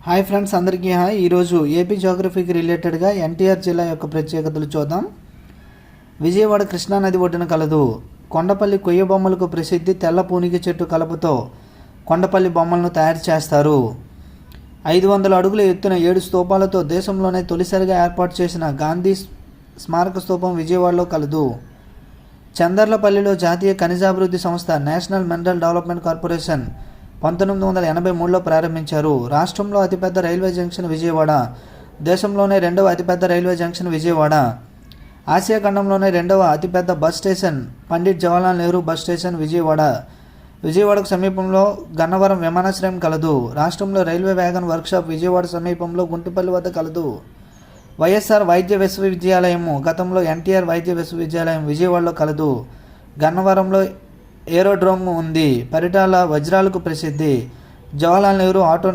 Hi friends, అందరికీ hi. ఈరోజు AP జోగ్రఫీకి రిలేటెడ్గా ఎన్టీఆర్ జిల్లా యొక్క ప్రత్యేకతలు చూద్దాం. విజయవాడ కృష్ణానది ఒడ్డున కలదు. కొండపల్లి కొయ్య బొమ్మలకు ప్రసిద్ధి. తెల్ల పూనిక చెట్టు కలపతో కొండపల్లి బొమ్మలను తయారు చేస్తారు. 500 అడుగుల ఎత్తున 7 స్తూపాలతో దేశంలోనే తొలిసారిగా ఏర్పాటు చేసిన గాంధీ స్మారక స్తూపం విజయవాడలో కలదు. చందర్లపల్లిలో జాతీయ ఖనిజాభివృద్ధి సంస్థ నేషనల్ మినరల్ డెవలప్మెంట్ కార్పొరేషన్ 1983లో ప్రారంభించారు. రాష్ట్రంలో అతిపెద్ద రైల్వే జంక్షన్ విజయవాడ. దేశంలోనే రెండవ అతిపెద్ద రైల్వే జంక్షన్ విజయవాడ. ఆసియా ఖండంలోనే రెండవ అతిపెద్ద bus station Pandit Jawaharlal Nehru bus station Vijayawada. విజయవాడకు సమీపంలో గన్నవరం విమానాశ్రయం కలదు. రాష్ట్రంలో రైల్వే వ్యాగన్ వర్క్షాప్ విజయవాడ సమీపంలో గుంటుపల్లి వద్ద కలదు. వైఎస్ఆర్ వైద్య విశ్వవిద్యాలయము, గతంలో ఎన్టీఆర్ వైద్య విశ్వవిద్యాలయం విజయవాడలో కలదు. గన్నవరంలో ఏరోడ్రోమ్ ఉంది. పరిటాల వజ్రాలకు ప్రసిద్ధి. జవహర్లాల్ నెహ్రూ ఆటో